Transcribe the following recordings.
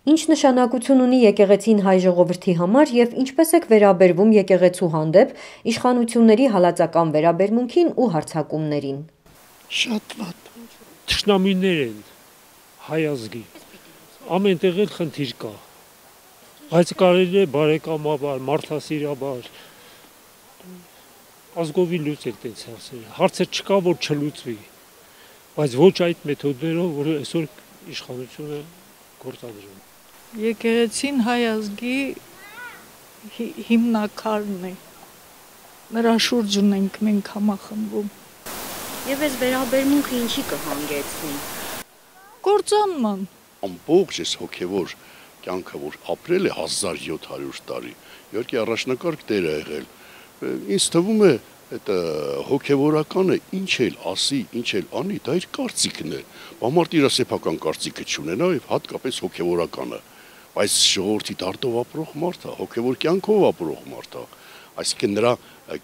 Ինչ նշանակություն ունի եկեղեցին հայ ժողովրդի համար եւ ինչպես եք վերաբերվում եկեղեցու հանդեպ իշխանությունների հալածական վերաբերմունքին ու հարձակումներին։ Շատ վատ։ Թշնամիներ են հայ ազգի։ Ամենտեղ էլ խնդիր կա։ Բայց կարելի է բարեկամաբար, մարդասիրաբար ազգովի լուծել տենց հարցեր չկա, որ չլուծվի, բայց ոչ այդ մեթոդներով, որ այսօր իշխանությունը գործադրում։ Եկեղեցին հայ ազգի հիմնակարն է, նրա շուրջն ենք մենք համախմբում։ Եվ այս վերաբերմունքը ինչի կհանգեցնի։ Կործանման։ Ամբողջ այս հոգևոր կյանքը, որ ապրել է 1700 տարի, իհարկե առաջնակարգ դեր է եղել։ Ինձ թվում է այդ հոգևորականը ինչ էլ ասի, ինչ էլ անի, դա իր կարծիքն է։ Բամարդ իր սեփական կարծիքը չունենա եւ հատկապես հոգևորականը, բայց ժողովրդի դարտով ապրող մարդ է, հոգևոր կյանքով ապրող մարդ է։ Այսինքն նրա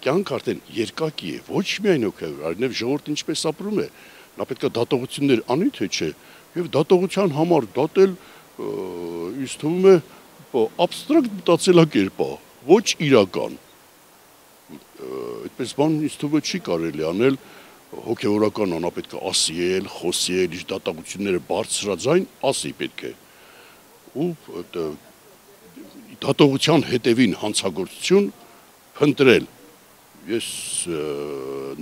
կյանքը արդեն երկակի է, ոչ միայն հոգևոր, այլև ժողովուրդը ինչպես ապրում է, նա պետք է դատողություններ անի, թե չէ, եւ դատողության համար դատել ինձ թվում է абստրակտ մտածելակերպ է, ոչ իրական։ Այդպես բան ինձ թվում է չի կարելի անել, հոգևորական անա պետք է ասիել, խոսիել, իր դատողությունները բարձրաձայն ասի պետք է։ Ու դատողության հետևին հանցագործություն փնտրել։ Ես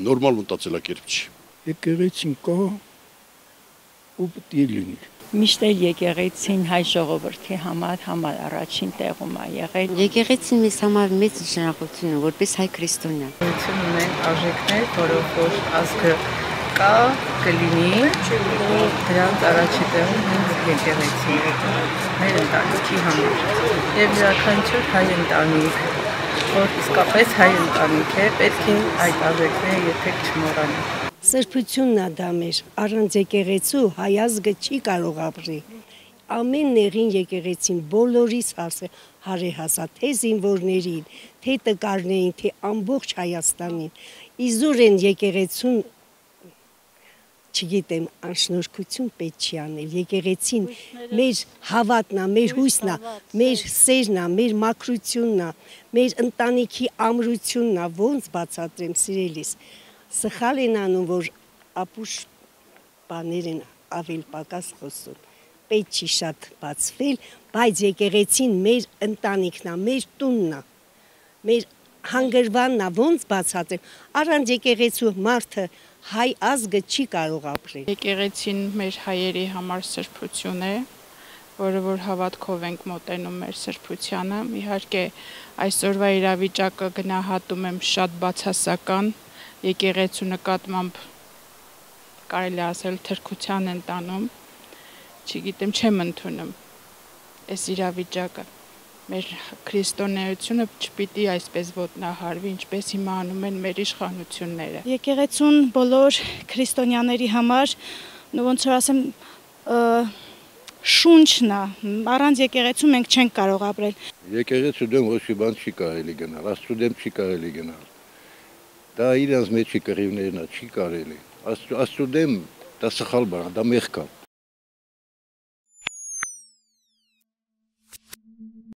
նորմալ մտածելակերպ չի։ Եկեղեցին կա ու պետք է լինի։ Միշտ եկեղեցին հայ ժողովրդի համար առաջին տեղում է եղել։ Եկեղեցին մեզ համար մեծ նշանակություն ունի, որպես հայ քրիստոնյա։ Ունեն արժեքներ, որով որ ազգը կա, կլինի, դրանց առաջի տեղում հենց եկեղեցին է, մեր ընտանիքի համար։ Եվ յուրաքանչյուր հայ ընտանիք, որ իսկապես հայ ընտանիք է, պետք է այդ արժեքները երբեք չմոռանա։ Սրբությունն է դա մեր, առանց եկեղեցու հայ ազգը չի կարող ապրի։ Ամեն նեղին եկեղեցին բոլորիս հարեհասա, թե զինվորներին, թե տկարներին, թե ամբողջ Հայաստանին։ Իզուր են եկեղեցուն, չգիտեմ, անշնորհքություն պետք չի անել։ Եկեղեցին մեր հավատն է, մեր հույսն է, մեր սերն է, մեր մաքրությունն է, մեր ընտանիքի ամրությունն է, ոնց բացատրեմ սիրելիս։ Սխալ են անում, որ ապուշ բաներ են ավել պակաս խոսում, պետք չի շատ բացվել, բայց եկեղեցին մեր ընտանիքն է, մեր տունն է, մեր հանգրվանն է, ոնց բացատրեմ, առանց եկեղեցու մարդը հայ ազգը չի կարող ապրել։ Եկեղեցին մեր հայերի համար սրբություն է, որը որ հավատքով ենք մոտենում մեր սրբությանը, իհարկե այսօրվա իրավիճակը գնահատում եմ շատ բացասական, եկեղեցու նկատմամբ կարելի ասել թրքության են տանում, չգիտեմ, չեմ ընդունում այս իրավիճակը, մեր քրիստոնեությունը չպիտի այսպես ոտնահարվի, ինչպես հիմա անում են մեր իշխանությունները։ Եկեղեցուն բոլոր քրիստոնյաների համար, ոնց որ ասեմ, շունչն է, առանց եկեղեցու մենք չենք կարող ապրել։ Եկեղեցու դեմ ոչ մի բան չի կարելի գնալ, Աստծո դեմ չի կարելի գնալ։ Դա իրենց մեջի կռիվներն է, չի կարելի։ Աստծո դեմ դա սխալ բան է, դա մեղք է։